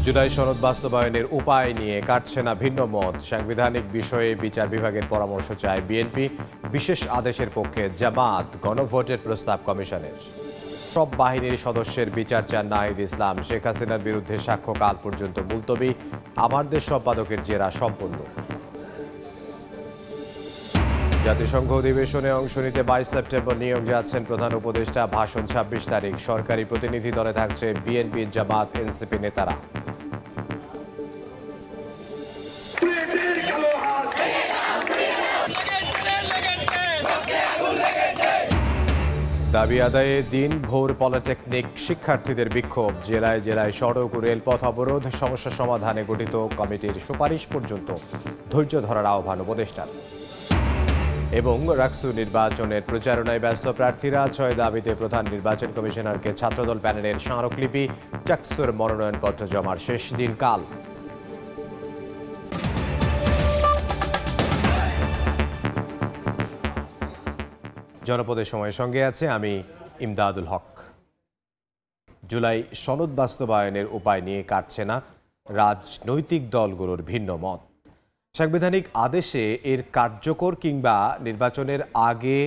জুলাই সনদ বাস্তবায়নের উপায় নিয়ে কাটছে না ভিন্ন মত। সাংবিধানিক বিষয়ে বিচার বিভাগের পরামর্শ চায় বিএনপি। বিশেষ আদেশের পক্ষে জামাত। গণভোটের প্রস্তাব কমিশনের। সব বাহিনীর সদস্যের বিচার চান নাহিদ ইসলাম। শেখ হাসিনার বিরুদ্ধে সাক্ষ্য কাল পর্যন্ত মুলতবি। আমার দেশ সম্পাদকের জেরা সম্পূর্ণ। জাতিসংঘ অধিবেশনে অংশ নিতে 22 সেপ্টেম্বর নিয়োগ যাচ্ছেন প্রধান উপদেষ্টা। ভাষণ 26 তারিখ। সরকারি প্রতিনিধি দলে থাকছে বিএনপি, জামাত, এনসিপি নেতারা। দাবি আদায়ে দিনভর পলিটেকনিক শিক্ষার্থীদের বিক্ষোভ। জেলায় জেলায় সড়ক ও রেলপথ অবরোধ। সমস্যা সমাধানে গঠিত কমিটির সুপারিশ পর্যন্ত ধৈর্য ধরার আহ্বান উপদেষ্টার। এবং রাকসু নির্বাচনের প্রচারণায় ব্যস্ত প্রার্থীরা। 6 দাবিতে প্রধান নির্বাচন কমিশনারকে ছাত্রদল প্যানেলের স্মারকলিপি। চাকসুর মনোনয়নপত্র জমার শেষ দিন কাল। জনপদের সময়ের সঙ্গে আছে আমি ইমদাদুল হক। জুলাই সনদ বাস্তবায়নের উপায় নিয়ে কাটছে না রাজনৈতিক দলগুলোর ভিন্ন মত। সাংবিধানিক আদেশে এর কার্যকর কিংবা নির্বাচনের আগে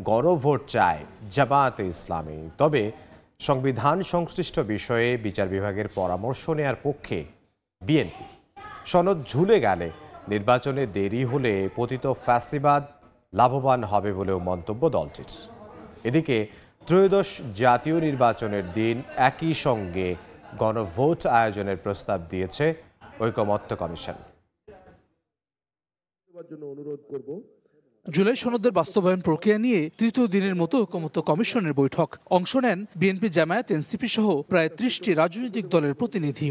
গণভোট চায় জামায়াতে ইসলামী। তবে সংবিধান সংশ্লিষ্ট বিষয়ে বিচার বিভাগের পরামর্শ নেয়ার পক্ষে বিএনপি। সনদ ঝুলে গেলে নির্বাচনে দেরি হলে পতিত ফ্যাসিবাদ লাভবান হবে বলেও মন্তব্য দলটির। এদিকে ত্রয়োদশ জাতীয় নির্বাচনের দিন একই সঙ্গে গণভোট আয়োজনের প্রস্তাব দিয়েছে ঐকমত্য কমিশন। জুলাই সনদের বাস্তবায়ন প্রক্রিয়া নিয়ে তৃতীয় দিনের মতো ঐকমত্য কমিশনের বৈঠক। অংশ নেন বিএনপি, জামায়াত, এনসিপি সহ প্রায় 30টি রাজনৈতিক দলের প্রতিনিধি।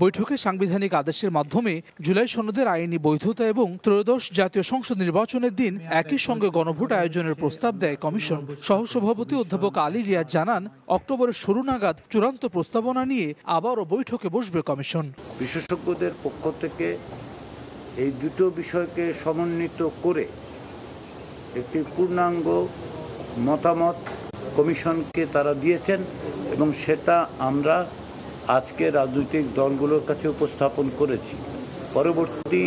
বৈঠকে সাংবিধানিক আদেশের মাধ্যমে জুলাই সনদের আইনি বৈধতা এবং ত্রয়োদশ জাতীয় সংসদ নির্বাচনের দিন একই সঙ্গে গণভোট আয়োজনের প্রস্তাব দেয় কমিশন। সহসভাপতি অধ্যাপক আলী রিয়াজ জানান, অক্টোবরের শুরু নাগাদ চূড়ান্ত প্রস্তাবনা নিয়ে আবারও বৈঠকে বসবে কমিশন। বিশেষজ্ঞদের পক্ষ থেকে এই দুটো বিষয়কে সমন্বিত করে একটি পূর্ণাঙ্গ মতামত কমিশনকে তারা দিয়েছেন এবং সেটা আমরা আজকে রাজনৈতিক দলগুলোর কাছে উপস্থাপন করেছি। পরবর্তী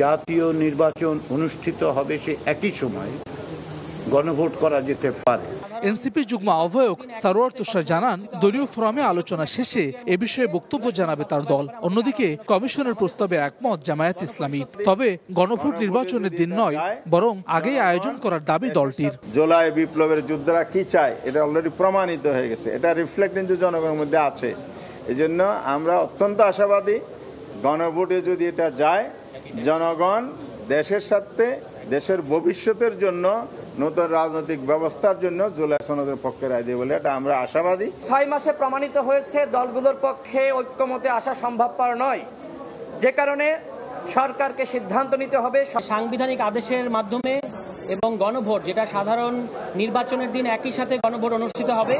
জাতীয় নির্বাচন অনুষ্ঠিত হবে সে একই সময় গণভোট করা যেতে পারে। এনসিপি যুগ্ম আহ্বায়ক সারোয়ার তুষার জানান, দলীয় ফোরামে আলোচনা শেষে এ বিষয়ে বক্তব্য জানাবে তার দল। অন্যদিকে কমিশনের প্রস্তাবে একমত জামায়াত ইসলামী। তবে গণভোট নির্বাচনের দিন নয়, বরং আগেই আয়োজন করার দাবি দলটির। জুলাই বিপ্লবের যোদ্ধারা কি চায় এটা অলরেডি প্রমাণিত হয়ে গেছে। এটা রিফ্লেক্ট কিন্তু জনগণের মধ্যে আছে। এই জন্য আমরা অত্যন্ত আশাবাদী, গণভোটে যদি এটা যায়, জনগণ দেশের সাথে দেশের ভবিষ্যতের জন্য নতুন রাজনৈতিক ব্যবস্থার জন্য জুলাই সনদের পক্ষে রায় দেবে বলে এটা আমরা আশাবাদী। 6 মাসে প্রমাণিত হয়েছে দলগুলোর পক্ষে ঐক্যমতে আসা সম্ভবপর নয়, যে কারণে সরকারকে সিদ্ধান্ত নিতে হবে। সাংবিধানিক আদেশের মাধ্যমে এবং গণভোট, যেটা সাধারণ নির্বাচনের দিন একই সাথে গণভোট অনুষ্ঠিত হবে,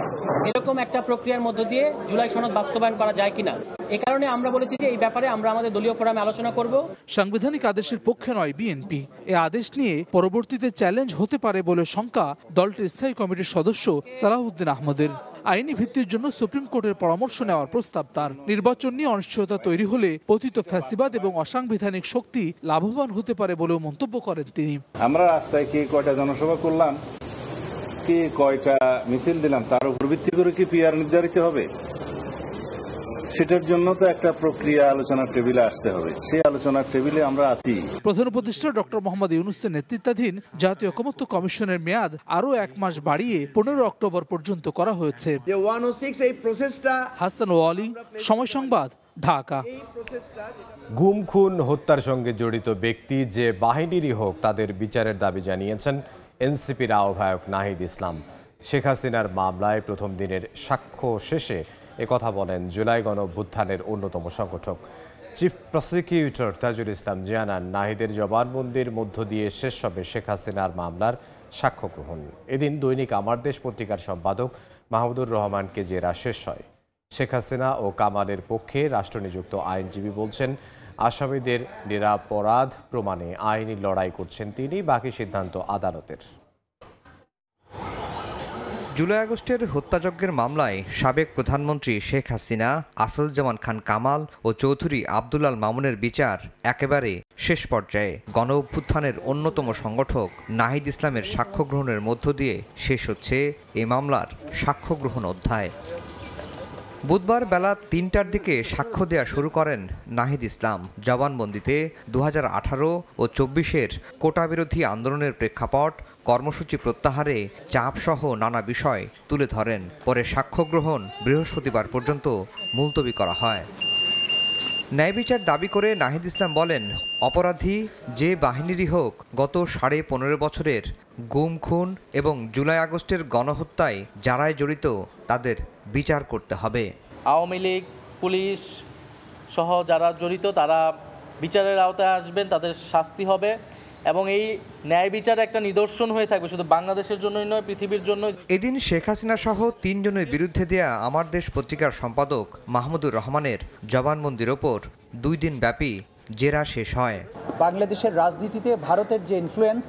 এরকম একটা প্রক্রিয়ার মধ্য দিয়ে জুলাই সনদ বাস্তবায়ন করা যায় কিনা, এ কারণে আমরা বলেছি যে এই ব্যাপারে আমরা আমাদের দলীয় ফোরামে আলোচনা করব। সাংবিধানিক আদেশের পক্ষে নয় বিএনপি। এ আদেশ নিয়ে পরবর্তীতে চ্যালেঞ্জ হতে পারে বলে শঙ্কা দলটির স্থায়ী কমিটির সদস্য সালাহউদ্দিন আহমদের। আইনি ভিত্তির জন্য সুপ্রিম কোর্টের পরামর্শ নেওয়ার প্রস্তাব তার। নির্বাচন নিয়ে অনিশ্চয়তা তৈরি হলে পতিত ফ্যাসিবাদ এবং অসাংবিধানিক শক্তি লাভবান হতে পারে বলেও মন্তব্য করেন তিনি। আমরা রাস্তায় কি কয়টা জনসভা করলাম, কি কয়টা মিছিল দিলাম, তার উপর ভিত্তি করে কি পিআর নির্ধারিত হবে? সেটার জন্য তো একটা প্রক্রিয়া আলোচনার টেবিলে আসতে হবে। সেই আলোচনার টেবিলে আমরা আছি। প্রধান উপদেষ্টা ডক্টর মোহাম্মদ ইউনূসের নেতৃত্বাধীন জাতীয় ঐকমত্য কমিশনের মেয়াদ আরও 1 মাস বাড়িয়ে 15 অক্টোবর পর্যন্ত করা হয়েছে। হাসান ওয়ালি, সময় সংবাদ, ঢাকা। গুম, খুন, হত্যার সঙ্গে জড়িত ব্যক্তি যে বাহিনীরই হোক তাদের বিচারের দাবি জানিয়েছেন এনসিপির আহ্বায়ক নাহিদ ইসলাম। শেখ হাসিনার মামলায় প্রথম দিনের সাক্ষ্য শেষে একথা বলেন জুলাই গণঅভ্যুত্থানের অন্যতম সংগঠক চিফ প্রসিকিউটর তাজুল ইসলাম জানান, নাহিদের জবানবন্দির মধ্য দিয়ে শেষ হবে শেখ হাসিনার মামলার সাক্ষ্য গ্রহণ। এদিন দৈনিক আমার দেশ পত্রিকার সম্পাদক মাহমুদুর রহমানকে জেরা শেষ হয়। শেখ হাসিনা ও কামালের পক্ষে রাষ্ট্রনিযুক্ত আইনজীবী বলছেন, আসামিদের নিরপরাধ প্রমাণে আইনি লড়াই করছেন তিনি, বাকি সিদ্ধান্ত আদালতের। জুলাই আগস্টের হত্যাযজ্ঞের মামলায় সাবেক প্রধানমন্ত্রী শেখ হাসিনা, আসাদুজ্জামান খান কামাল ও চৌধুরী আব্দুল আল মামুনের বিচার একেবারে শেষ পর্যায়ে। গণ অভ্যুত্থানের অন্যতম সংগঠক নাহিদ ইসলামের সাক্ষ্য গ্রহণের মধ্য দিয়ে শেষ হচ্ছে এই মামলার সাক্ষ্য গ্রহণ অধ্যায়। বুধবার বেলা ৩টার দিকে সাক্ষ্য দেয়া শুরু করেন নাহিদ ইসলাম। জবানবন্দিতে ২০১৮ ও ২৪-এর কোটাবিরোধী আন্দোলনের প্রেক্ষাপট, কর্মসূচি প্রত্যাহারে চাপসহ নানা বিষয় তুলে ধরেন। পরে সাক্ষ্য গ্রহণ বৃহস্পতিবার পর্যন্ত মুলতবি করা হয়। ন্যায় বিচার দাবি করে নাহিদ ইসলাম বলেন, অপরাধী যে বাহিনীরই হোক, গত ১৫.৫ বছরের গুম, খুন এবং জুলাই আগস্টের গণহত্যায় যারাই জড়িত তাদের বিচার করতে হবে। আওয়ামী লীগ, পুলিশ সহ যারা জড়িত তারা বিচারের আওতায় আসবেন, তাদের শাস্তি হবে এবং এই ন্যায় বিচার একটা নিদর্শন হয়ে থাকবে শুধু বাংলাদেশের জন্যই নয়, পৃথিবীর জন্য। এদিন শেখ হাসিনা সহ ৩ জনের বিরুদ্ধে দেয়া আমার দেশ পত্রিকার সম্পাদক মাহমুদুর রহমানের জবানবন্দির ওপর ২ দিন ব্যাপী জেরা শেষ হয়। বাংলাদেশের রাজনীতিতে ভারতের যে ইনফ্লুয়েন্স,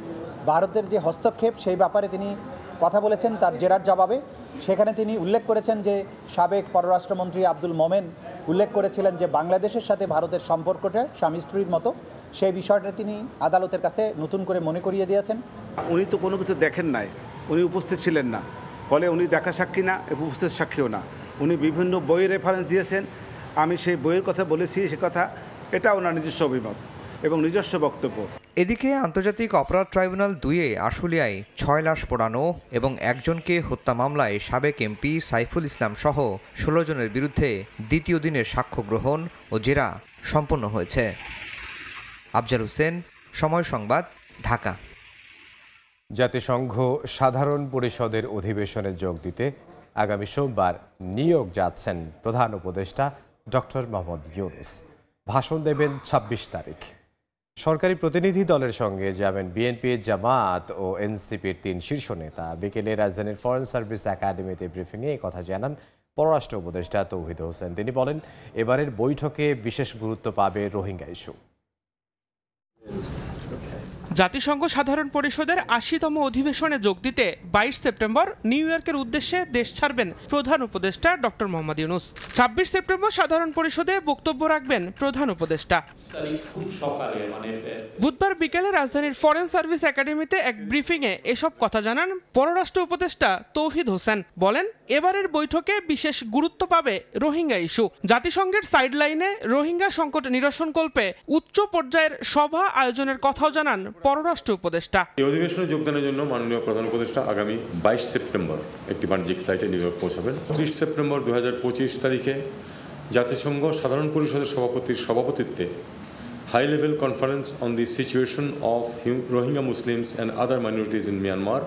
ভারতের যে হস্তক্ষেপ, সেই ব্যাপারে তিনি কথা বলেছেন তার জেরার জবাবে। সেখানে তিনি উল্লেখ করেছেন যে সাবেক পররাষ্ট্রমন্ত্রী আব্দুল মোমেন উল্লেখ করেছিলেন যে বাংলাদেশের সাথে ভারতের সম্পর্কটা স্বামী স্ত্রীর মতো। সেই বিষয়টা তিনি আদালতের কাছে নতুন করে মনে করিয়ে দিয়েছেন। উনি তো কোনো কিছু দেখেন নাই, উনি উপস্থিত ছিলেন না, ফলে উনি দেখা সাক্ষী না, উপস্থিত সাক্ষীও না। উনি বিভিন্ন বইয়ের রেফারেন্স দিয়েছেন, আমি সেই বইয়ের কথা বলেছি, সে কথা এটা ওনার নিজস্ব অভিমত এবং নিজস্ব বক্তব্য। এদিকে আন্তর্জাতিক অপরাধ ট্রাইব্যুনাল ২-এ আশুলিয়ায় ৬ লাশ পোড়ানো এবং একজনকে হত্যা মামলায় সাবেক এমপি সাইফুল ইসলাম সহ ১৬ জনের বিরুদ্ধে দ্বিতীয় দিনের সাক্ষ্য গ্রহণ ও জেরা সম্পন্ন হয়েছে। আফজাল হোসেন, সময় সংবাদ, ঢাকা। জাতিসংঘ সাধারণ পরিষদের অধিবেশনে যোগ দিতে আগামী সোমবার নিউ ইয়র্ক যাচ্ছেন প্রধান উপদেষ্টা ডক্টর মোহাম্মদ ইউনূস। ভাষণ দেবেন ২৬ তারিখ। সরকারি প্রতিনিধি দলের সঙ্গে যাবেন বিএনপি, জামায়াত ও এনসিপির ৩ শীর্ষ নেতা। বিকেলে রাজধানীর ফরেন সার্ভিস একাডেমিতে ব্রিফিংয়ে এই কথা জানান পররাষ্ট্র উপদেষ্টা তৌহিদ হোসেন। তিনি বলেন, এবারের বৈঠকে বিশেষ গুরুত্ব পাবে রোহিঙ্গা ইস্যু। জাতিসংঘ সাধারণ পরিষদের ৮০তম অধিবেশনে যোগ দিতে ২২ সেপ্টেম্বর নিউ ইয়র্কের উদ্দেশ্যে দেশ ছাড়বেন প্রধান উপদেষ্টা ডক্টর মোহাম্মদ ইউনূস। ২৬ সেপ্টেম্বর সাধারণ পরিষদে বক্তব্য রাখবেন প্রধান উপদেষ্টা। বুধবার বিকেলে রাজধানীর ফরেন সার্ভিস একাডেমিতে এক ব্রিফিংয়ে এসব কথা জানান পররাষ্ট্র উপদেষ্টা তৌহিদ হোসেন। বলেন, এবারের বৈঠকে বিশেষ গুরুত্ব পাবে রোহিঙ্গা ইস্যু। জাতিসংঘের সাইডলাইনে রোহিঙ্গা সংকট নিরসনকল্পে উচ্চ পর্যায়ের সভা আয়োজনের কথাও জানান পররাষ্ট্র উপদেষ্টা। এই অধিবেশনে যোগদানের জন্য মাননীয় প্রধান উপদেষ্টা আগামী ২২ সেপ্টেম্বর একটি বাণিজ্যিক ফ্লাইটে নিউ ইয়র্ক পৌঁছাবেন। ৩০ সেপ্টেম্বর ২০২৫ তারিখে জাতিসংঘ সাধারণ পরিষদের সভাপতির সভাপতিত্বে high level conference on the situation of Rohingya Muslims and other minorities in Myanmar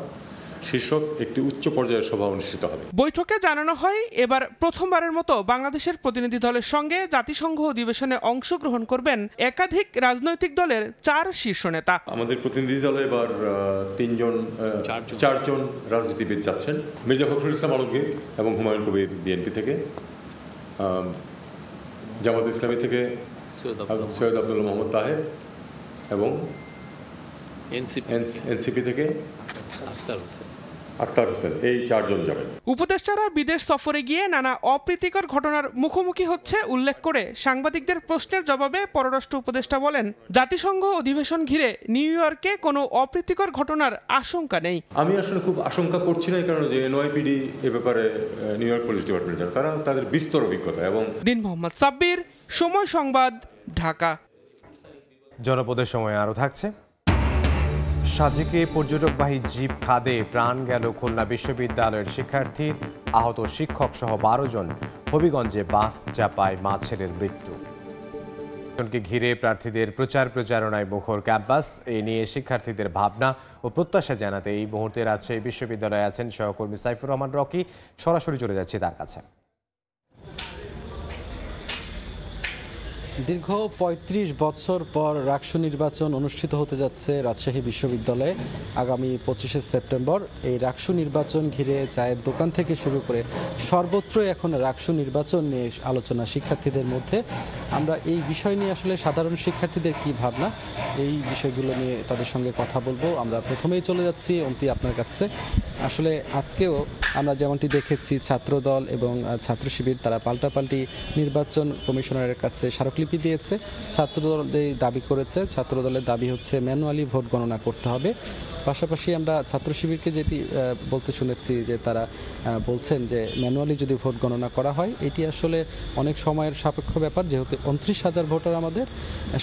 শীর্ষক একটি উচ্চ পর্যায়ের সভা অনুষ্ঠিত হবে। বৈঠকে জানানো হয়, এবার প্রথমবারের মতো বাংলাদেশের প্রতিনিধি দলের সঙ্গে জাতিসংঘ অধিবেশনে অংশগ্রহণ করবেন একাধিক রাজনৈতিক দলের ৪ শীর্ষ নেতা। আমাদের প্রতিনিধি দলে এবার ৪জন রাজনীতিবিদ যাচ্ছেন। মির্জা ফখরুল ইসলাম আলমগীর এবং হুমায়ুন কবির বিএনপি থেকে, জামাত ইসলামী থেকে সৈয়দ আব্দুল্লাহ মোহাম্মদ তাহের এবং এনসিপি থেকে আখতার হোসেন, এই ৪ জন যাবেন। উপদেষ্টারা বিদেশ সফরে গিয়ে নানা অপ্রীতিকর ঘটনার মুখোমুখি হচ্ছে উল্লেখ করে সাংবাদিকদের প্রশ্নের জবাবে পররাষ্ট্র উপদেষ্টা বলেন, জাতিসংঘ অধিবেশন ঘিরে নিউ ইয়র্কে কোনো অপ্রীতিকর ঘটনার আশঙ্কা নেই। আমি আসলে খুব আশঙ্কা করছি না, এই কারণে যে এনওয়াইপিডি এ ব্যাপারে নিউ ইয়র্ক পুলিশ ডিপার্টমেন্ট জানে, তারা তাদের বিস্তর অভিজ্ঞতা। এবং দিন মোহাম্মদ সাব্বির, সময় সংবাদ, ঢাকা। জনপদের সময় আরও থাকছে। সাজেকে পর্যটকবাহী জিপ খাদে প্রাণ গেল খুলনা বিশ্ববিদ্যালয়ের শিক্ষার্থী, আহত শিক্ষক সহ ১২ জন। হবিগঞ্জে বাস চাপায় মাছের মৃত্যু। ঘিরে প্রার্থীদের প্রচারণায় মুখর ক্যাম্পাস। এ নিয়ে শিক্ষার্থীদের ভাবনা ও প্রত্যাশা জানাতে এই মুহূর্তে রাজশাহী বিশ্ববিদ্যালয়ে আছেন সহকর্মী সাইফুর রহমান রকি। সরাসরি চলে যাচ্ছি তার কাছে। দীর্ঘ ৩৫ বছর পর রাকসু নির্বাচন অনুষ্ঠিত হতে যাচ্ছে রাজশাহী বিশ্ববিদ্যালয়ে আগামী ২৫শে সেপ্টেম্বর। এই রাকসু নির্বাচন ঘিরে চায়ের দোকান থেকে শুরু করে সর্বত্রই এখন রাকসু নির্বাচন নিয়ে আলোচনা শিক্ষার্থীদের মধ্যে। আমরা এই বিষয় নিয়ে আসলে সাধারণ শিক্ষার্থীদের কি ভাবনা, এই বিষয়গুলো নিয়ে তাদের সঙ্গে কথা বলবো। আমরা প্রথমেই চলে যাচ্ছি অন্তি আপনার কাছে। আসলে আজকেও আমরা যেমনটি দেখেছি ছাত্রদল এবং ছাত্র শিবির তারা পাল্টাপাল্টি নির্বাচন কমিশনারের কাছে স্মারকলিপি দিয়েছে। ছাত্রদল দাবি করেছে, ছাত্রদলের দাবি হচ্ছে ম্যানুয়ালি ভোট গণনা করতে হবে। পাশাপাশি আমরা ছাত্র শিবিরকে যেটি বলতে শুনেছি যে তারা বলছেন যে ম্যানুয়ালি যদি ভোট গণনা করা হয় এটি আসলে অনেক সময়ের সাপেক্ষ ব্যাপার, যেহেতু ২৯,০০০ ভোটার আমাদের,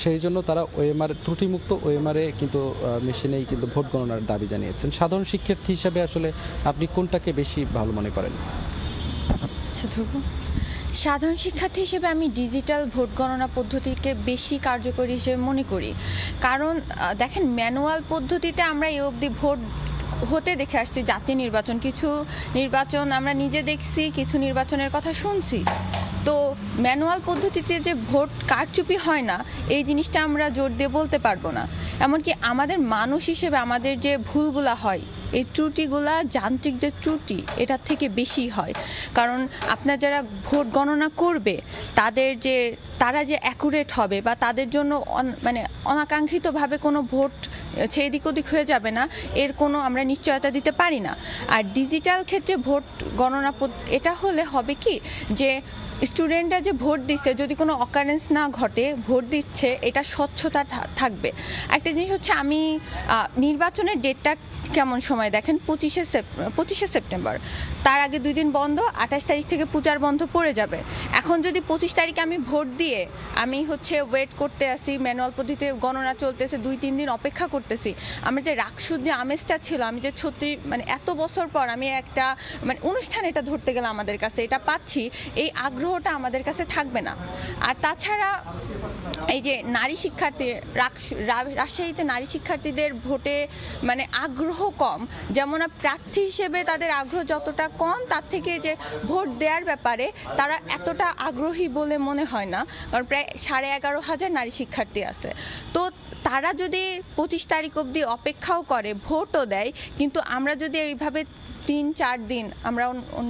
সেই জন্য তারা ওএমআর ত্রুটিমুক্ত ওএমআরে কিন্তু মেশিনেই কিন্তু ভোট গণনার দাবি জানিয়েছেন। সাধারণ শিক্ষার্থী হিসাবে আসলে আপনি কোনটাকে বেশি ভালো মনে করেন? সাধারণ শিক্ষার্থী হিসেবে আমি ডিজিটাল ভোট গণনা পদ্ধতিকে বেশি কার্যকরী হিসেবে মনে করি। কারণ দেখেন, ম্যানুয়াল পদ্ধতিতে আমরা এই অবধি ভোট হতে দেখে আসছি। জাতীয় নির্বাচন, কিছু নির্বাচন আমরা নিজে দেখছি, কিছু নির্বাচনের কথা শুনছি। তো ম্যানুয়াল পদ্ধতিতে যে ভোট কারচুপি হয় না, এই জিনিসটা আমরা জোর দিয়ে বলতে পারবো না। এমনকি আমাদের মানুষ হিসেবে আমাদের যে ভুলগুলা হয়, এই ত্রুটিগুলা যান্ত্রিক যে ত্রুটি এটার থেকে বেশি হয়। কারণ আপনার যারা ভোট গণনা করবে তারা যে অ্যাকুরেট হবে বা তাদের জন্য মানে অনাকাঙ্ক্ষিতভাবে কোনো ভোট সেদিক ওদিক হয়ে যাবে না, এর কোনো আমরা নিশ্চয়তা দিতে পারি না। আর ডিজিটাল ক্ষেত্রে ভোট গণনা এটা হলে হবে কি, যে স্টুডেন্টরা যে ভোট দিচ্ছে যদি কোনো অকারেন্স না ঘটে, ভোট দিচ্ছে এটা স্বচ্ছতা থাকবে। একটা জিনিস হচ্ছে, আমি নির্বাচনের ডেটটা কেমন সময় দেখেন, ২৫শে সেপ্টেম্বর, তার আগে 2 দিন বন্ধ, 28 তারিখ থেকে পূজার বন্ধ পড়ে যাবে। এখন যদি 25 তারিখে আমি ভোট দিয়ে আমি ওয়েট করতে আসি, ম্যানুয়াল পদ্ধতিতে গণনা চলতেছে, 2-3 দিন অপেক্ষা করতেছি, আমার যে রাকসুর যে আমেজটা ছিল, আমি যে মানে এত বছর পর আমি একটা মানে অনুষ্ঠান এটা ধরতে গেলে আমাদের কাছে এটা পাচ্ছি, এই আগ্রহটা আমাদের কাছে থাকবে না। আর তাছাড়া এই যে নারী শিক্ষার্থী, রাজশাহীতে নারী শিক্ষার্থীদের ভোটে মানে আগ্রহ কম, যেমন প্রার্থী হিসেবে তাদের আগ্রহ যতটা কম, তার থেকে যে ভোট দেওয়ার ব্যাপারে তারা এতটা আগ্রহী বলে মনে হয় না। কারণ প্রায় 11,500 নারী শিক্ষার্থী আছে। তো তারা যদি 25 তারিখ অবধি অপেক্ষাও করে, ভোটও দেয়, কিন্তু আমরা যদি এইভাবে 3-4 দিন আমরা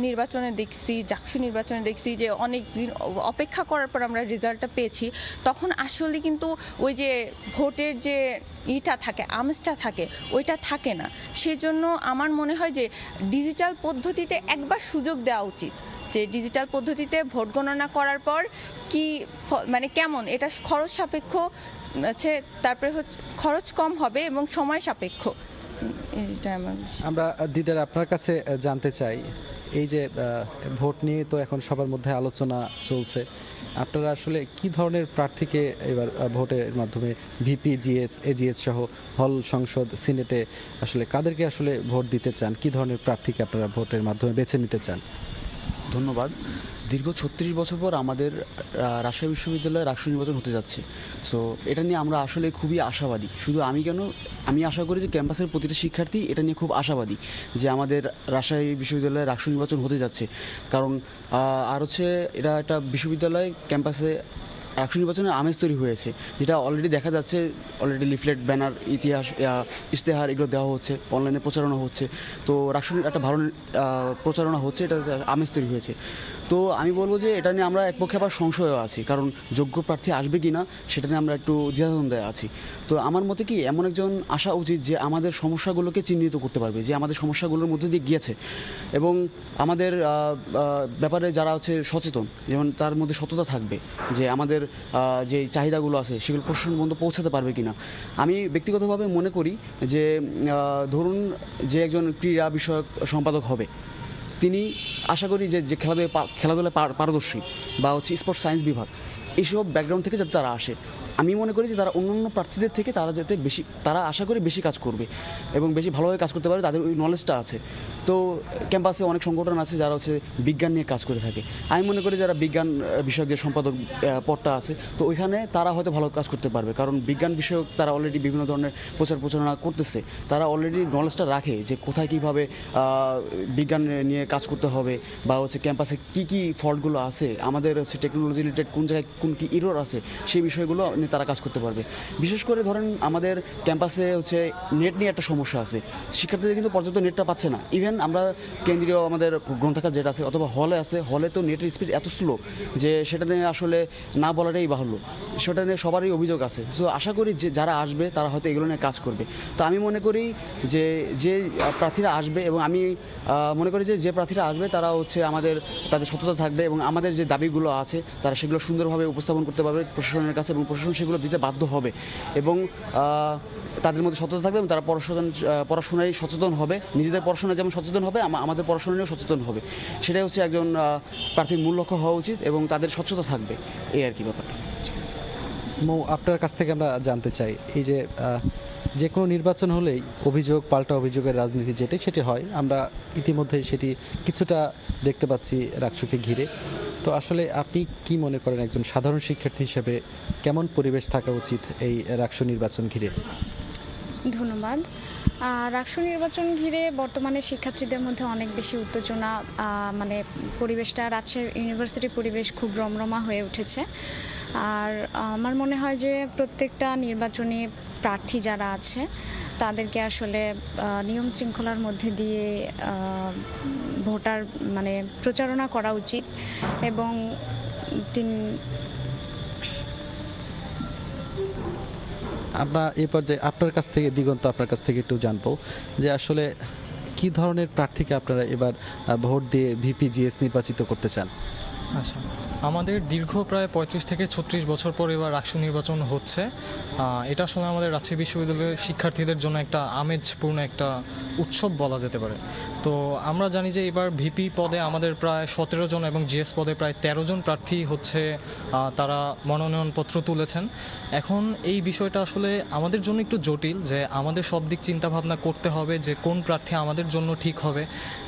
নির্বাচনে দেখছি, জাকসু নির্বাচনে দেখছি যে অনেক দিন অপেক্ষা করার পর আমরা রেজাল্টটা পেয়েছি, তখন আসলে কিন্তু ওই যে ভোটের যে থাকে, আমেজটা থাকে, ওইটা থাকে না। সেজন্য আমার মনে হয় যে ডিজিটাল পদ্ধতিতে একবার সুযোগ দেওয়া উচিত, যে ডিজিটাল পদ্ধতিতে ভোট গণনা করার পর কি মানে কেমন, এটা খরচ সাপেক্ষ আছে, তারপরে খরচ কম হবে এবং সময় সাপেক্ষ। আমরা দিদার আপনার কাছে জানতে চাই, এই যে ভোট নিয়ে তো এখন সবার মধ্যে আলোচনা চলছে, আপনারা আসলে কি ধরনের প্রার্থীকে এবার ভোটের মাধ্যমে ভিপি, জিএস, এজিএস সহ হল, সংসদ, সিনেটে আসলে কাদেরকে আসলে ভোট দিতে চান? কি ধরনের প্রার্থীকে আপনারা ভোটের মাধ্যমে বেছে নিতে চান? ধন্যবাদ। দীর্ঘ 36 বছর পর আমাদের রাজশাহী বিশ্ববিদ্যালয়ে রাকসু নির্বাচন হতে যাচ্ছে। সো এটা নিয়ে আমরা আসলে খুবই আশাবাদী। শুধু আমি আশা করি যে ক্যাম্পাসের প্রতিটা শিক্ষার্থী এটা নিয়ে খুব আশাবাদী যে আমাদের রাজশাহী বিশ্ববিদ্যালয়ে রাকসু নির্বাচন হতে যাচ্ছে। কারণ আর হচ্ছে এটা একটা বিশ্ববিদ্যালয় ক্যাম্পাসে রাকসু নির্বাচনের আমেজ তৈরি হয়েছে, যেটা অলরেডি দেখা যাচ্ছে। অলরেডি লিফলেট, ব্যানার, ইশতেহার এগুলো দেওয়া হচ্ছে, অনলাইনে প্রচারণা হচ্ছে। তো রাকসুর একটা ভালো প্রচারণা হচ্ছে, এটা আমেজ তৈরি হয়েছে। তো আমি বলবো যে এটা নিয়ে আমরা এক পক্ষে আবার সংশয়ও আছি, কারণ যোগ্য প্রার্থী আসবে কি না সেটা নিয়ে আমরা একটু দ্বিধাদ্বন্দ্বে আছি। তো আমার মতে কি, এমন একজন আসা উচিত যে আমাদের সমস্যাগুলোকে চিহ্নিত করতে পারবে, যে আমাদের সমস্যাগুলোর মধ্যে দিয়ে গিয়েছে এবং আমাদের ব্যাপারে যারা হচ্ছে সচেতন, যেমন তার মধ্যে সততা থাকবে, যে আমাদের যে চাহিদাগুলো আছে সেগুলো প্রশাসন পর্যন্ত পৌঁছাতে পারবে কিনা। আমি ব্যক্তিগতভাবে মনে করি যে ধরুন যে একজন ক্রীড়া বিষয়ক সম্পাদক হবে, তিনি আশা করি যে খেলাধুলায় পারদর্শী বা হচ্ছে স্পোর্টস সায়েন্স বিভাগ, এইসব ব্যাকগ্রাউন্ড থেকে যাতে তারা আসে। আমি মনে করি যে তারা অন্যান্য প্রার্থীদের থেকে তারা আশা করি বেশি কাজ করবে এবং বেশি ভালোভাবে কাজ করতে পারবে, তাদের ওই নলেজটা আছে। তো ক্যাম্পাসে অনেক সংগঠন আছে যারা হচ্ছে বিজ্ঞান নিয়ে কাজ করে থাকে। আমি মনে করি যারা বিজ্ঞান বিষয়ক যে সম্পাদক পদটা আছে, তো ওইখানে তারা হয়তো ভালো কাজ করতে পারবে, কারণ বিজ্ঞান বিষয়ক তারা অলরেডি বিভিন্ন ধরনের প্রচারণা করতেছে। তারা অলরেডি নলেজটা রাখে যে কোথায় কীভাবে বিজ্ঞান নিয়ে কাজ করতে হবে, বা হচ্ছে ক্যাম্পাসে কী কী ফল্টগুলো আছে, আমাদের হচ্ছে টেকনোলজি রিলেটেড কোন জায়গায় কোন কী ইরর আছে, সেই বিষয়গুলো নিয়ে তারা কাজ করতে পারবে। বিশেষ করে ধরেন আমাদের ক্যাম্পাসে হচ্ছে নেট নিয়ে একটা সমস্যা আছে, শিক্ষার্থীদের কিন্তু পর্যাপ্ত নেটটা পাচ্ছে না। ইভেন আমরা কেন্দ্রীয় আমাদের গ্রন্থাগার যেটা আছে অথবা হলে আছে, হলে তো নেটের স্পিড এত স্লো যে সেটা নিয়ে আসলে না বলাটাই বাহুল্য, সেটা নিয়ে সবারই অভিযোগ আছে। সো আশা করি যে যারা আসবে তারা হয়তো এগুলো নিয়ে কাজ করবে। তো আমি মনে করি যে প্রার্থীরা আসবে, এবং আমি মনে করি যে প্রার্থীরা আসবে তারা হচ্ছে তাদের সততা থাকবে, এবং আমাদের যে দাবিগুলো আছে তারা সেগুলো সুন্দরভাবে উপস্থাপন করতে পারবে প্রশাসনের কাছে, এবং প্রশাসন সেগুলো দিতে বাধ্য হবে, এবং তাদের মধ্যে সততা থাকবে, এবং তারা পড়াশোনায় সচেতন হবে, নিজেদের পড়াশোনায় যেমন সচেতন হবে আমাদের পড়াশোনা নিয়েও সচেতন হবে। সেটাই হচ্ছে একজন প্রার্থীর মূল লক্ষ্য হওয়া উচিত, এবং তাদের স্বচ্ছতা থাকবে, এই আর কি ব্যাপারটা। মৌ, আপনার কাছ থেকে আমরা জানতে চাই, এই যে কোনো নির্বাচন হলেই অভিযোগ পাল্টা অভিযোগের রাজনীতি সেটি হয়, আমরা ইতিমধ্যে সেটি কিছুটা দেখতে পাচ্ছি রাকসুকে ঘিরে। তো আসলে আপনি কি মনে করেন একজন সাধারণ শিক্ষার্থী হিসেবে কেমন পরিবেশ থাকা উচিত এই রাকসু নির্বাচন ঘিরে? ধন্যবাদ। রাকসু নির্বাচন ঘিরে বর্তমানে শিক্ষার্থীদের মধ্যে অনেক বেশি উত্তেজনা, মানে পরিবেশটা রাজশাহী ইউনিভার্সিটির পরিবেশ খুব রমরমা হয়ে উঠেছে। আর আমার মনে হয় যে প্রত্যেকটা নির্বাচনী প্রার্থী যারা আছে তাদেরকে আসলে নিয়ম শৃঙ্খলার মধ্যে দিয়ে ভোটার মানে প্রচারণা করা উচিত, এবং আমরা এই পর্যায়ে আপনার কাছ থেকে দিগন্ত আপনার কাছ থেকে একটু জানবো যে আসলে কি ধরনের প্রার্থীকে আপনারা এবার ভোট দিয়ে ভিপি জিএস নির্বাচিত করতে চান? আচ্ছা, আমাদের দীর্ঘ প্রায় 35 থেকে 36 বছর পর এবার রাকসু নির্বাচন হচ্ছে। এটা আসলে আমাদের রাজশাহী বিশ্ববিদ্যালয়ের শিক্ষার্থীদের জন্য একটা আমেজপূর্ণ একটা উৎসব বলা যেতে পারে। তো আমরা জানি যে এবার ভিপি পদে আমাদের প্রায় 17 জন এবং জিএস পদে প্রায় 13 জন প্রার্থী হচ্ছে তারা মনোনয়নপত্র তুলেছেন। এখন এই বিষয়টা আসলে আমাদের জন্য একটু জটিল, যে আমাদের সব দিক চিন্তাভাবনা করতে হবে যে কোন প্রার্থী আমাদের জন্য ঠিক হবে।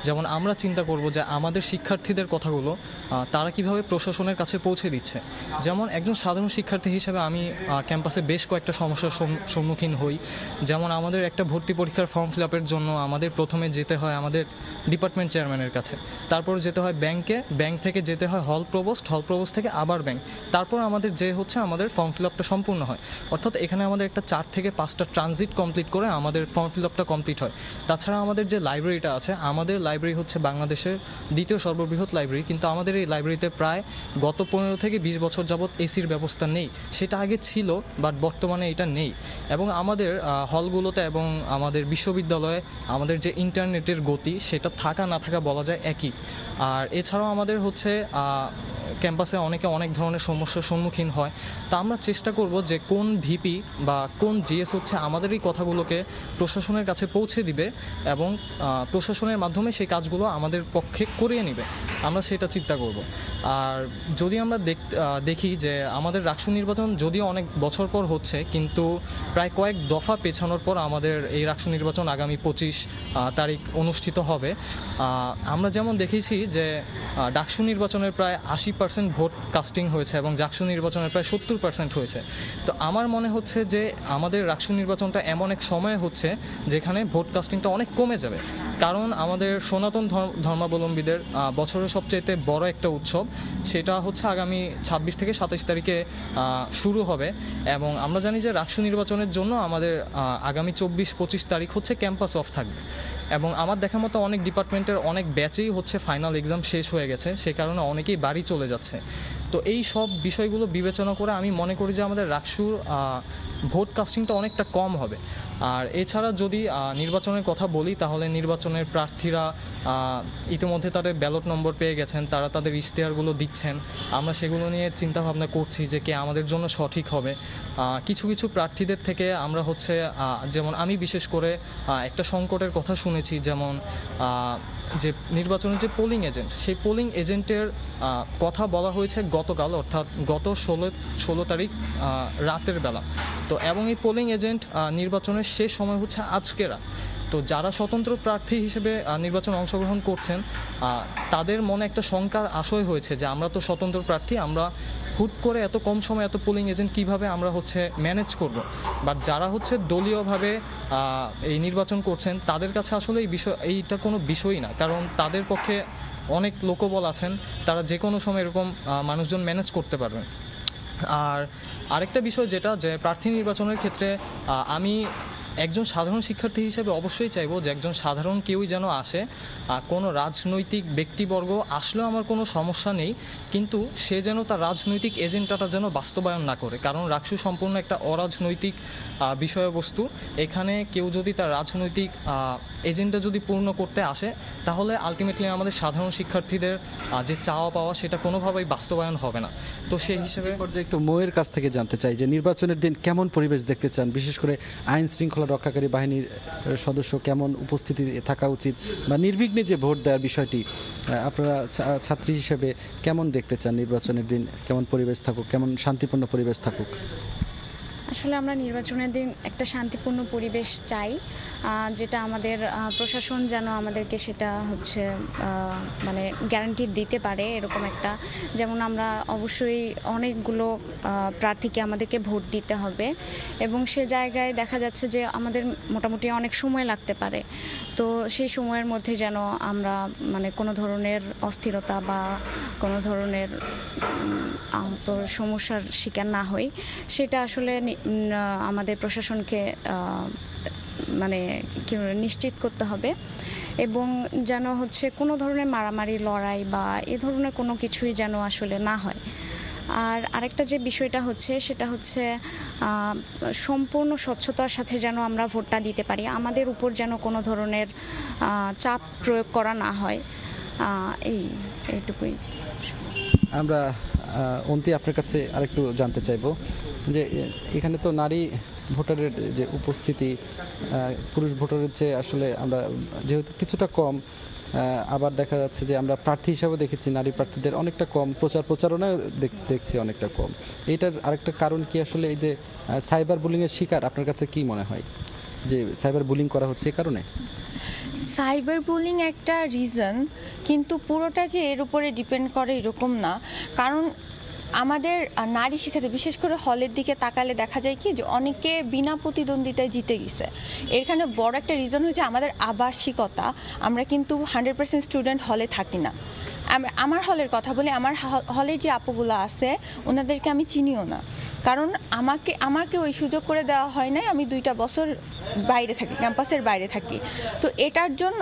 যেমন আমরা চিন্তা করব যে আমাদের শিক্ষার্থীদের কথাগুলো তারা কিভাবে প্রশাসনের কাছে পৌঁছে দিচ্ছে। যেমন একজন সাধারণ শিক্ষার্থী হিসেবে আমি ক্যাম্পাসে বেশ কয়েকটা সমস্যার সম্মুখীন হই। যেমন আমাদের একটা ভর্তি পরীক্ষার ফর্ম ফিল আপের জন্য আমাদের প্রথমে যেতে হয় আমাদের ডিপার্টমেন্ট চেয়ারম্যানের কাছে, তারপর যেতে হয় ব্যাংকে, ব্যাংক থেকে যেতে হয় হল প্রভোস্ট থেকে আবার ব্যাংক, তারপর আমাদের আমাদের ফর্ম ফিল আপটা সম্পূর্ণ হয়। অর্থাৎ এখানে আমাদের একটা 4 থেকে 5টা ট্রানজিট কমপ্লিট করে আমাদের ফর্ম ফিল আপটা কমপ্লিট হয়। তাছাড়া আমাদের যে লাইব্রেরিটা আছে, আমাদের লাইব্রেরি হচ্ছে বাংলাদেশের দ্বিতীয় সর্ববৃহৎ লাইব্রেরি, কিন্তু আমাদের এই লাইব্রেরিতে প্রায় গত 15 থেকে 20 বছর যাবৎ এসির ব্যবস্থা নেই। সেটা আগে ছিল, বাট বর্তমানে এটা নেই। এবং আমাদের হলগুলোতে এবং আমাদের বিশ্ববিদ্যালয়ে আমাদের যে ইন্টারনেটের গতি সেটা থাকা না থাকা বলা যায় একই। আর এছাড়াও আমাদের হচ্ছে ক্যাম্পাসে অনেকে অনেক ধরনের সমস্যার সম্মুখীন হয়। তা আমরা চেষ্টা করব যে কোন ভিপি বা কোন জিএস হচ্ছে আমাদের এই কথাগুলোকে প্রশাসনের কাছে পৌঁছে দিবে, এবং প্রশাসনের মাধ্যমে সেই কাজগুলো আমাদের পক্ষে করিয়ে নেবে, আমরা সেটা চিন্তা করব। আর যদি আমরা দেখি যে আমাদের রাকসু নির্বাচন যদিও অনেক বছর পর হচ্ছে, কিন্তু প্রায় কয়েক দফা পেছানোর পর আমাদের এই রাকসু নির্বাচন আগামী 25 তারিখ অনুষ্ঠিত হবে। আমরা যেমন দেখেছি যে ডাকসু নির্বাচনের প্রায় 80% ভোট কাস্টিং হয়েছে এবং জাকসু নির্বাচনের প্রায় 70% হয়েছে। তো আমার মনে হচ্ছে যে আমাদের রাকসু নির্বাচনটা এমন এক সময় হচ্ছে যেখানে ভোট কাস্টিংটা অনেক কমে যাবে, কারণ আমাদের সনাতন ধর্মাবলম্বীদের বছরের সবচাইতে বড় একটা উৎসব, সেটা হচ্ছে আগামী 26 থেকে 27 তারিখে শুরু হবে। এবং আমরা জানি যে রাকসু নির্বাচনের জন্য আমাদের আগামী 24-25 তারিখ হচ্ছে ক্যাম্পাস অফ থাকবে, এবং আমার দেখা মতো অনেক ডিপার্টমেন্টের অনেক ব্যাচেই হচ্ছে ফাইনাল এক্সাম শেষ হয়ে গেছে, সে কারণে অনেকেই বাড়ি চলে যাচ্ছে। তো এই সব বিষয়গুলো বিবেচনা করে আমি মনে করি যে আমাদের রাকসুর ভোট কাস্টিংটা অনেকটা কম হবে। আর এছাড়া যদি নির্বাচনের কথা বলি, তাহলে নির্বাচনের প্রার্থীরা ইতিমধ্যে তাদের ব্যালট নম্বর পেয়ে গেছেন, তারা তাদের ইশতেহারগুলো দিচ্ছেন। আমরা সেগুলো নিয়ে চিন্তাভাবনা করছি যে কে আমাদের জন্য সঠিক হবে। কিছু কিছু প্রার্থীদের থেকে আমরা হচ্ছে যেমন আমি বিশেষ করে একটা সংকটের কথা শুনেছি, যেমন যে নির্বাচনের যে পোলিং এজেন্ট, সেই পোলিং এজেন্টের কথা বলা হয়েছে গতকাল, অর্থাৎ গত 16 তারিখ রাতের বেলা। তো এবং এই পোলিং এজেন্ট নির্বাচনের শেষ সময় হচ্ছে আজকে রাত। তো যারা স্বতন্ত্র প্রার্থী হিসেবে নির্বাচনে অংশগ্রহণ করছেন তাদের মনে একটা শঙ্কার আশয় হয়েছে যে আমরা তো স্বতন্ত্র প্রার্থী, আমরা হুট করে এত কম সময় এত পোলিং এজেন্ট কিভাবে আমরা হচ্ছে ম্যানেজ করব। বাট যারা হচ্ছে দলীয়ভাবে এই নির্বাচন করছেন তাদের কাছে আসলে এইটা কোনো বিষয়ই না, কারণ তাদের পক্ষে অনেক লোকবল আছেন, তারা যে কোনো সময় এরকম মানুষজন ম্যানেজ করতে পারবেন। আর আরেকটা বিষয় যেটা, যে প্রার্থী নির্বাচনের ক্ষেত্রে আমি একজন সাধারণ শিক্ষার্থী হিসেবে অবশ্যই চাইবো যে একজন সাধারণ কেউই যেন আসে, কোনো রাজনৈতিক ব্যক্তিবর্গ আসলেও আমার কোনো সমস্যা নেই, কিন্তু সে যেন তার রাজনৈতিক এজেন্ডাটা যেন বাস্তবায়ন না করে, কারণ রাকসু সম্পূর্ণ একটা অরাজনৈতিক বিষয়বস্তু। এখানে কেউ যদি তার রাজনৈতিক এজেন্ডা যদি পূর্ণ করতে আসে তাহলে আলটিমেটলি আমাদের সাধারণ শিক্ষার্থীদের যে চাওয়া পাওয়া সেটা কোনোভাবেই বাস্তবায়ন হবে না। তো সেই হিসেবে একটু ময়ের কাছ থেকে জানতে চাই যে নির্বাচনের দিন কেমন পরিবেশ দেখতে চান, বিশেষ করে আইন শৃঙ্খলা রক্ষাকারী বাহিনীর সদস্য কেমন উপস্থিতি থাকা উচিত, বা নির্বিঘ্নে যে ভোট দেওয়ার বিষয়টি আপনারা ছাত্রী হিসেবে কেমন দেখতে চান? নির্বাচনের দিন কেমন পরিবেশ থাকুক, কেমন শান্তিপূর্ণ পরিবেশ থাকুক? আসলে আমরা নির্বাচনের দিন একটা শান্তিপূর্ণ পরিবেশ চাই, যেটা আমাদের প্রশাসন যেন আমাদেরকে সেটা হচ্ছে মানে গ্যারান্টি দিতে পারে এরকম একটা। যেমন আমরা অবশ্যই অনেকগুলো প্রার্থীকে আমাদেরকে ভোট দিতে হবে এবং সে জায়গায় দেখা যাচ্ছে যে আমাদের মোটামুটি অনেক সময় লাগতে পারে। তো সেই সময়ের মধ্যে যেন আমরা মানে কোনো ধরনের অস্থিরতা বা কোনো ধরনের সমস্যার শিকার না হই, সেটা আসলে আমাদের প্রশাসনকে মানে কি নিশ্চিত করতে হবে। এবং যেন হচ্ছে কোনো ধরনের মারামারি লড়াই বা এ ধরনের কোনো কিছুই যেন আসলে না হয়। আর আরেকটা যে বিষয়টা হচ্ছে সেটা হচ্ছে সম্পূর্ণ স্বচ্ছতার সাথে যেন আমরা ভোটটা দিতে পারি, আমাদের উপর যেন কোনো ধরনের চাপ প্রয়োগ করা না হয়, এইটুকুই। আমরা অন্তি আপনার কাছে আরেকটু জানতে চাইবো যে এখানে তো নারী ভোটারের যে উপস্থিতি পুরুষ ভোটারের চেয়ে আসলে আমরা যেহেতু কিছুটা কম, আবার দেখা যাচ্ছে যে আমরা প্রার্থী হিসাবে দেখেছি নারী প্রার্থীদের অনেকটা কম, প্রচারণায় দেখছি অনেকটা কম। এইটার আরেকটা কারণ কি আসলে এই যে সাইবার বুলিংয়ের শিকার আপনার কাছে কি মনে হয় যে সাইবার বুলিং করা হচ্ছে এই কারণে? সাইবার বুলিং একটা রিজন, কিন্তু পুরোটা যে এর উপরে ডিপেন্ড করে এরকম না। কারণ আমাদের নারী শিক্ষার্থী বিশেষ করে হলের দিকে তাকালে দেখা যায় কি যে অনেকে বিনা প্রতিদ্বন্দ্বিতায় জিতে গেছে। এখানে বড় একটা রিজন হচ্ছে আমাদের আবাসিকতা, আমরা কিন্তু 100% স্টুডেন্ট হলে থাকি না। আমার হলের কথা বলি, আমার হলে যে আপুগুলো আছে ওনাদেরকে আমি চিনিও না, কারণ আমাকে ওই সুযোগ করে দেওয়া হয় নাই। আমি 2টা বছর বাইরে থাকি, ক্যাম্পাসের বাইরে থাকি। তো এটার জন্য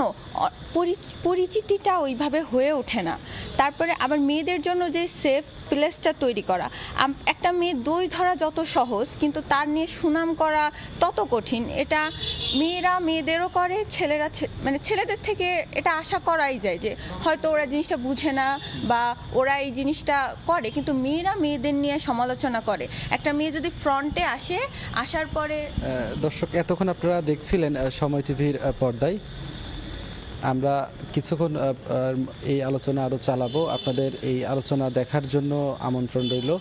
পরিচিতিটা ওইভাবে হয়ে ওঠে না। তারপরে আবার মেয়েদের জন্য যে সেফ প্লেসটা তৈরি করা, একটা মেয়ে দই ধরা যত সহজ কিন্তু তার নিয়ে সুনাম করা তত কঠিন। এটা মেয়েরা মেয়েদেরও করে, ছেলেরা মানে ছেলেদের থেকে এটা আশা করাই যায় যে হয়তো ওরা জিনিসটা বুঝে না বা ওরা এই জিনিসটা করে, কিন্তু মেয়েরা মেয়েদের নিয়ে সমালোচনা করে। একটা মেয়ে যদি ফ্রন্টে আসার পরে। দর্শক, এতক্ষণ আপনারা দেখছিলেন সময় টিভির পর্দায়। আমরা কিছুক্ষণ এই আলোচনা আরও চালাবো। আপনাদের এই আলোচনা দেখার জন্য আমন্ত্রণ রইল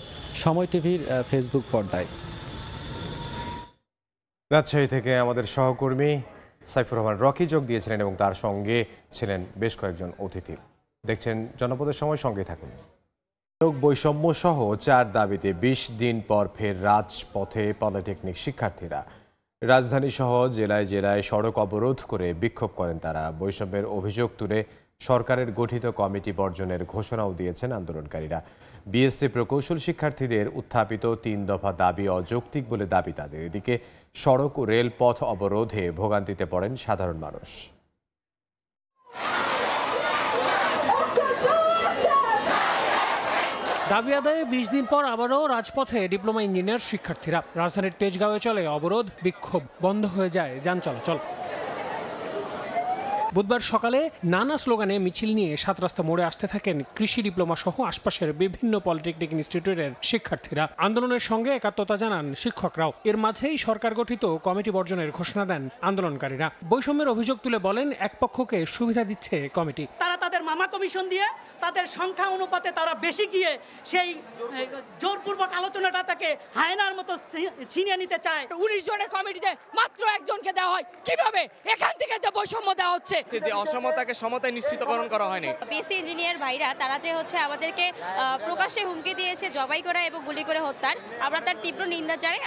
সময় টিভির ফেসবুক পর্দায়। রাজশাহী থেকে আমাদের সহকর্মী সাইফুর রহমান রকি যোগ দিয়েছিলেন এবং তার সঙ্গে ছিলেন বেশ কয়েকজন অতিথি। দেখছেন জনপদের সময়, সঙ্গে থাকুন। বৈষম্য সহ 4 দাবিতে 20 দিন পর ফের রাজপথে পলিটেকনিক শিক্ষার্থীরা। রাজধানী সহ জেলায় জেলায় সড়ক অবরোধ করে বিক্ষোভ করেন তারা। বৈষম্যের অভিযোগ তুলে সরকারের গঠিত কমিটি বর্জনের ঘোষণাও দিয়েছেন আন্দোলনকারীরা। বিএসসি প্রকৌশল শিক্ষার্থীদের উত্থাপিত 3 দফা দাবি অযৌক্তিক বলে দাবি তাদের। এদিকে সড়ক ও রেলপথ অবরোধে ভোগান্তিতে পড়েন সাধারণ মানুষ। দাবি আদায়ে 20 দিন পর আবারও রাজপথে ডিপ্লোমা ইঞ্জিনিয়ার শিক্ষার্থীরা। রাজধানীর তেজগাঁওয়ে চলে অবরোধ, বিক্ষোভ, বন্ধ হয়ে যায় যান চলাচল। বুধবার সকালে নানা স্লোগানে মিছিল নিয়ে 7 রাস্তা মোড়ে আসতে থাকেন কৃষি ডিপ্লোমা সহ আশপাশের বিভিন্ন পলিটেকনিক ইনস্টিটিউটের শিক্ষার্থীরা। আন্দোলনের সঙ্গে একাত্মতা জানান শিক্ষকরাও। এর মাঝেই সরকার গঠিত কমিটি বর্জনের ঘোষণা দেন আন্দোলনকারীরা। বৈষম্যের অভিযোগ তুলে বলেন এক পক্ষকে সুবিধা দিচ্ছে কমিটি। তারা তাদের মামা কমিশন দিয়ে তাদের সংখ্যা অনুপাতে তারা বেশি গিয়ে সেই জোরপূর্বক আলোচনাটা তাকে হায়নার মতো ছিনিয়ে নিতে চায়। 19 জনের কমিটিতে মাত্র একজনকে দেওয়া হয়, কিভাবে এখান থেকে যে বৈষম্য দেওয়া হচ্ছে, যে অসমতাকে সমতায় নিশ্চিতকরণ করা হয়নি। বিএসসি ইঞ্জিনিয়ার ভাইরা তারা যে আমাদেরকে প্রকাশ্যে হুমকি দিয়েছে জবাই করা এবং গুলি করে হত্যার, আমরা তার তীব্র নিন্দা জানাই।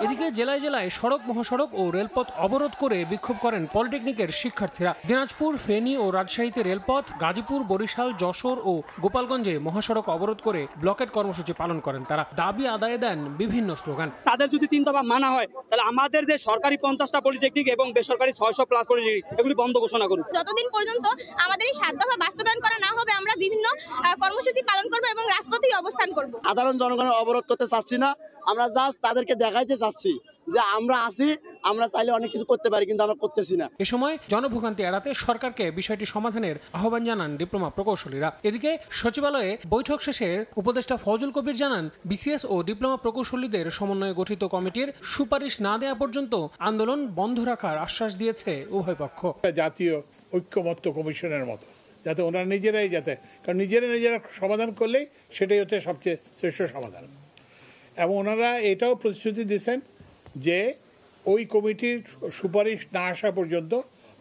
এদিকে জেলায় জেলায় সড়ক, মহাসড়ক ও রেলপথ অবরোধ করে বিক্ষোভ করেন পলিটেকনিকের শিক্ষার্থীরা। দিনাজপুর, ফেনী ও রাজশাহীতে রেলপথ, গাজীপুর, বরিশাল, যশোর ও গোপালগঞ্জে মহাসড়ক অবরোধ করে ব্লকেট কর্মসূচি পালন করেন তারা। দাবি আদায়ে দেন বিভিন্ন স্লোগান। তাদের যদি 3 দফা মানা হয় তাহলে আমাদের যে সরকারি 50টা পলিটেকনিক এবং বেসরকারি 600+ পলিটেকনিক এগুলি বন্ধ ঘোষণা করুন। যতদিন পর্যন্ত আমাদের এই 7 দফা বাস্তবায়ন করা না হবে আমরা বিভিন্ন কর্মসূচি পালন করব এবং রাজপথেই অবস্থান করব। সাধারণ জনগণের অবরোধ করতে চাচ্ছি না, আমরা জাস্ট তাদেরকে দেখাইতে চাচ্ছি যে আমরা আছি, আমরা চাইলে অনেক কিছু করতে পারি, কিন্তু আমরা করতেছি না। এ সময় জনভোগান্তি এড়াতে সরকারকে বিষয়টি সমাধানের আহ্বান জানান ডিপ্লোমা প্রকৌশলীরা। এদিকে সচিবালয়ে বৈঠক শেষে উপদেষ্টা ফজল কবির জানান, বিসিএস ও ডিপ্লোমা প্রকৌশলীদের সমন্বয়ে গঠিত কমিটির সুপারিশ না দেওয়া পর্যন্ত আন্দোলন বন্ধ রাখার আশ্বাস দিয়েছে উভয় পক্ষ। জাতীয় ঐক্যমত্য কমিশনের মতো যাতে ওনারা নিজেরাই কারণ নিজেরা সমাধান করলেই সেটাই হচ্ছে সবচেয়ে শ্রেষ্ঠ সমাধান। এবং ওনারা এটাও প্রতিশ্রুতি দিয়েছেন যে ওই কমিটির সুপারিশ না আসা পর্যন্ত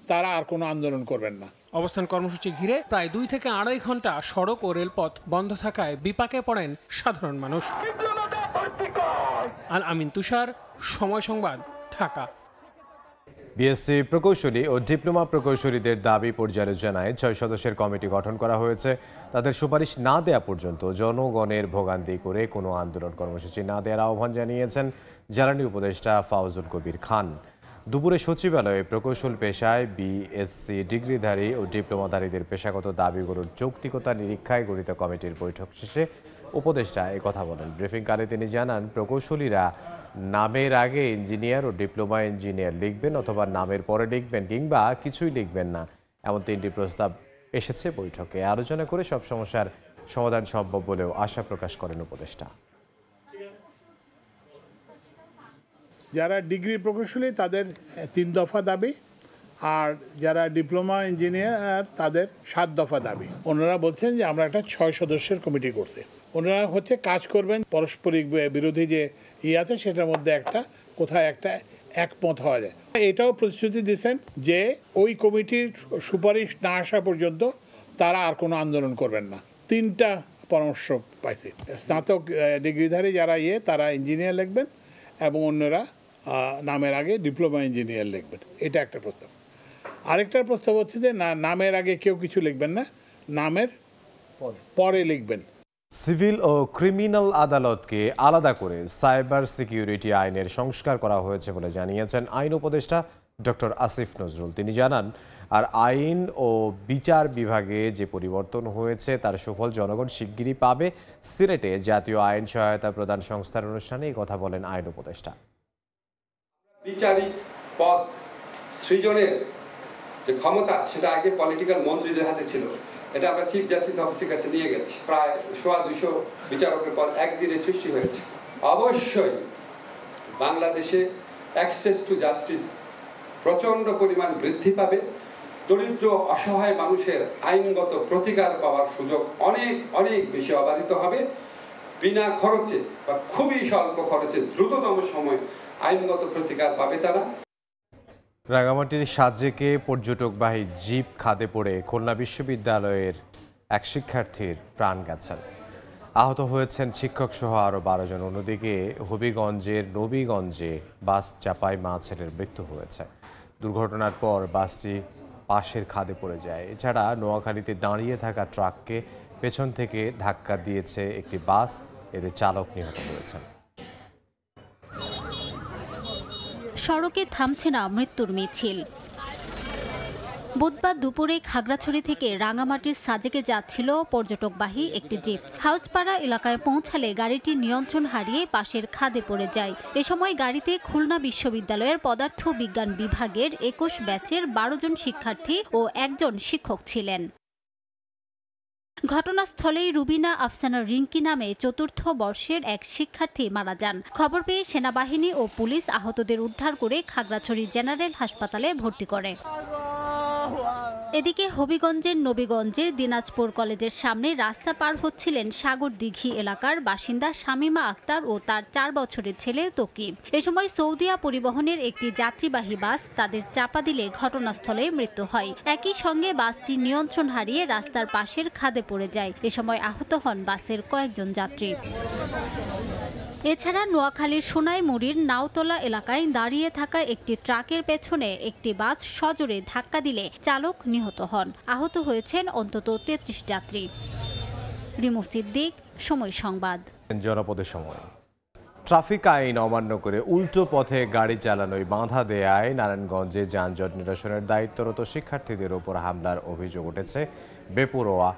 তারা আর কোনো আন্দোলন করবেন না। অবস্থান কর্মসূচি ঘিরে প্রায় 2 থেকে 2.5 ঘন্টা সড়ক ও রেলপথ বন্ধ থাকায় বিপাকে পড়েন সাধারণ মানুষ। আল আমিন তুষার, সময় সংবাদ, ঢাকা। বিএসসি প্রকৌশলী ও ডিপ্লোমা প্রকৌশলীদের দাবি পর্যালোচনায় 6 সদস্যের কমিটি গঠন করা হয়েছে। তাদের সুপারিশ না দেওয়া পর্যন্ত জনগণের ভোগান্তি করে কোনো আন্দোলন কর্মসূচি না দেওয়ার আহ্বান জানিয়েছেন জ্বালানি উপদেষ্টা ফাউজুল কবির খান। দুপুরে সচিবালয়ে প্রকৌশল পেশায় বিএসসি ডিগ্রিধারী ও ডিপ্লোমাধারীদের পেশাগত দাবিগুলোর যৌক্তিকতা নিরীক্ষায় গঠিত কমিটির বৈঠক শেষে উপদেষ্টা কথা বলেন। ব্রিফিংকালে তিনি জানান, প্রকৌশলীরা নামের আগে ইঞ্জিনিয়ার ও ডিপ্লোমা ইঞ্জিনিয়ার লিখবেন অথবা নামের পরে লিখবেন কিংবা কিছুই লিখবেন না, এমন 3টি প্রস্তাব এসেছে বৈঠকে। আলোচনা করে সব সমস্যার সমাধান সম্ভব বলেও আশা প্রকাশ করেন উপদেষ্টা। যারা ডিগ্রি প্রকৌশলী তাদের 3 দফা দাবি, আর যারা ডিপ্লোমা ইঞ্জিনিয়ার তাদের 7 দফা দাবি। ওনারা বলছেন যে আমরা একটা 6 সদস্যের কমিটি করতে, ওনারা কাজ করবেন পারস্পরিক বিরোধী যে আছে সেটার মধ্যে কোথায় একটা একমত হওয়া যায়। এটাও প্রতিশ্রুতি দিয়েছেন যে ওই কমিটির সুপারিশ না আসা পর্যন্ত তারা আর কোনো আন্দোলন করবেন না। 3টা পরামর্শ পাইছে। স্নাতক ডিগ্রিধারী যারা তারা ইঞ্জিনিয়ার লিখবেন এবং অন্যরা নামের আগে ডিপ্লোমা ইঞ্জিনিয়ার লিখবেন, এটা একটা প্রস্তাব। আরেকটা প্রস্তাব হচ্ছে যে নামের আগে কেউ কিছু লিখবেন না, নামের পরে লিখবেন। সিভিল ও ক্রিমিনাল আদালতকে আলাদা করে সাইবার সিকিউরিটি আইনের সংস্কার করা হয়েছে বলে জানিয়েছেন আইন উপদেষ্টা ডক্টর আসিফ নজরুল। তিনি জানান, আর আইন ও বিচার বিভাগে যে পরিবর্তন হয়েছে তার সুফল জনগণ শিগগিরই পাবে। সিলেটে জাতীয় আইন সহায়তা প্রদান সংস্থার অনুষ্ঠানে এই কথা বলেন আইন উপদেষ্টা। বিচারিক পদ সৃজনের যে ক্ষমতা সেটা আগে পলিটিক্যাল মন্ত্রীদের হাতে ছিল, এটা আমরা চিফ জাস্টিস অফিসের কাছে নিয়ে গেছি। প্রায় 200 বিচারকের পদ একদিনে সৃষ্টি হয়েছে। অবশ্যই বাংলাদেশে অ্যাক্সেস টু জাস্টিস প্রচণ্ড পরিমাণ বৃদ্ধি পাবে। দরিদ্র অসহায় মানুষের আইনগত প্রতিকার পাওয়ার সুযোগ অনেক অনেক বেশি অবারিত হবে। বিনা খরচে বা খুবই স্বল্প খরচে দ্রুততম সময় আইনগত প্রতিকার পাবে তারা। রাঙামাটির সাজেকে পর্যটকবাহী জিপ খাদে পড়ে খুলনা বিশ্ববিদ্যালয়ের এক শিক্ষার্থীর প্রাণ গেছেন। আহত হয়েছেন শিক্ষক সহ আরও 12 জন। অন্যদিকে হবিগঞ্জের নবীগঞ্জে বাস চাপায় মা ছেলের মৃত্যু হয়েছে। দুর্ঘটনার পর বাসটি পাশের খাদে পড়ে যায়। এছাড়া নোয়াখালীতে দাঁড়িয়ে থাকা ট্রাককে পেছন থেকে ধাক্কা দিয়েছে একটি বাস, এতে চালক নিহত হয়েছেন। সড়কে থামছে না মৃত্যুর মিছিল। বুধবার দুপুরে খাগড়াছড়ি থেকে রাঙামাটির সাজেকে যাচ্ছিল পর্যটকবাহী একটি জিপ। হাউসপাড়া এলাকায় পৌঁছালে গাড়িটি নিয়ন্ত্রণ হারিয়ে পাশের খাদে পড়ে যায়। এ সময় গাড়িতে খুলনা বিশ্ববিদ্যালয়ের পদার্থ বিজ্ঞান বিভাগের 21 ব্যাচের 12 জন শিক্ষার্থী ও একজন শিক্ষক ছিলেন। ঘটনাস্থলেই রুবিনা আফসানা রিঙ্কি নামে 4র্থ বর্ষের এক শিক্ষার্থী মারা যান। খবর পেয়ে সেনাবাহিনী ও পুলিশ আহতদের উদ্ধার করে খাগড়াছড়ি জেনারেল হাসপাতালে ভর্তি করে। এদিকে হবিগঞ্জের নবীগঞ্জের দিনাজপুর কলেজের সামনে রাস্তা পার হচ্ছিলেন সাগরদিঘি এলাকার বাসিন্দা শামিমা আক্তার ও তার 4 বছরের ছেলে তকিব। এ সময় সৌদিয়া পরিবহনের একটি যাত্রীবাহী বাস তাদের চাপা দিলে ঘটনাস্থলে মৃত্যু হয়। একই সঙ্গে বাসটি নিয়ন্ত্রণ হারিয়ে রাস্তার পাশের খাদে পড়ে যায়। এ সময় আহত হন বাসের কয়েকজন যাত্রী। এছাড়া নোয়াখালীর সোনাইমুড়ির নাওতলা এলাকায় দাঁড়িয়ে থাকা একটি ট্রাকের পেছনে একটি বাস সজোরে ধাক্কা দিলে চালক নিহত হন। আহত হয়েছেন অন্তত 33 যাত্রী। রিমু সিদ্দিক, সময় সংবাদ। জনপদের সময় ট্রাফিক আইন অমান্য করে উল্টো পথে গাড়ি চালানোয় বাধা দেয়ায় নারায়ণগঞ্জে যানজট নিরসনের দায়িত্বরত শিক্ষার্থীদের ওপর হামলার অভিযোগ উঠেছে বেপরোয়া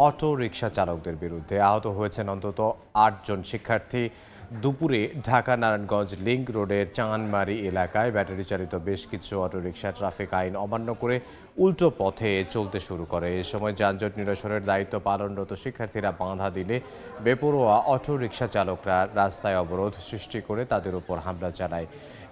অটো রিকশা চালকদের বিরুদ্ধে। আহত হয়েছেন অন্তত 8 জন শিক্ষার্থী। দুপুরে ঢাকা নারায়ণগঞ্জ লিংক রোডের চাঁদমারি এলাকায় ব্যাটারি চালিত বেশ কিছু অটোরিকশা ট্রাফিক আইন অমান্য করে উল্টো পথে চলতে শুরু করে। এ সময় যানজট নিরসনের দায়িত্ব পালনরত শিক্ষার্থীরা বাধা দিলে বেপরোয়া অটোরিকশা চালকরা রাস্তায় অবরোধ সৃষ্টি করে তাদের উপর হামলা চালায়।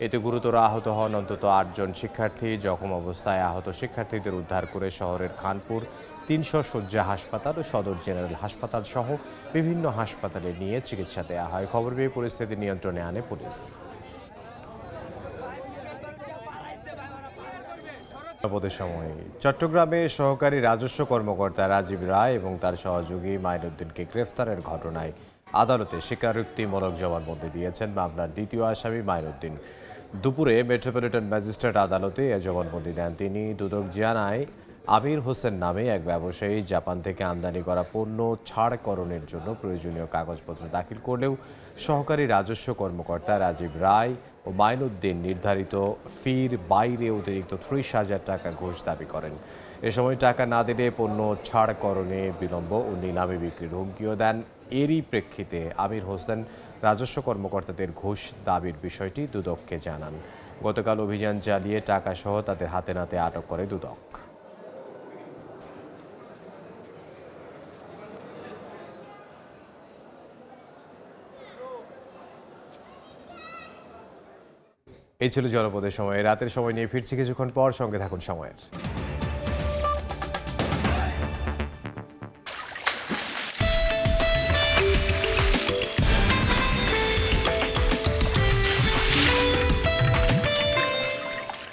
এতে গুরুতর আহত হন অন্তত 8 জন শিক্ষার্থী। জখম অবস্থায় আহত শিক্ষার্থীদের উদ্ধার করে শহরের খানপুর 300 শয্যা হাসপাতাল ও সদর জেনারেল হাসপাতাল সহ বিভিন্ন হাসপাতালে নিয়ে চিকিৎসা দেওয়া হয়। খবর পেয়ে পরিস্থিতি নিয়ন্ত্রণে আনে পুলিশ। সময় চট্টগ্রামে সহকারী রাজস্ব কর্মকর্তা রাজীব রায় এবং তার সহযোগী মাইনুদ্দিনকে গ্রেফতারের ঘটনায় আদালতে স্বীকারোক্তিমূলক জবানবন্দি দিয়েছেন মামলার দ্বিতীয় আসামি মাইনুদ্দিন। দুপুরে মেট্রোপলিটন ম্যাজিস্ট্রেট আদালতে এ জবানবন্দি দেন তিনি। দুদক জানায় আমির হোসেন নামে এক ব্যবসায়ী জাপান থেকে আমদানি করা পণ্য ছাড়করণের জন্য প্রয়োজনীয় কাগজপত্র দাখিল করলেও সহকারী রাজস্ব কর্মকর্তা রাজীব রায় ও মাইনুদ্দিন নির্ধারিত ফির বাইরে অতিরিক্ত 30,000 টাকা ঘুষ দাবি করেন। এ সময় টাকা না দিলে পণ্য ছাড়করণে বিলম্ব ও নিলামে বিক্রির হুমকিও দেন। এরই প্রেক্ষিতে আমির হোসেন রাজস্ব কর্মকর্তাদের ঘুষ দাবির বিষয়টি দুদককে জানান। গতকাল অভিযান চালিয়ে টাকাসহ তাদের হাতে নাতে আটক করে দুদক। এই ছিল জনপদের সময়। রাতের সময় নিয়ে ফিরছি কিছুক্ষণ পর, সঙ্গে থাকুন সময়ের।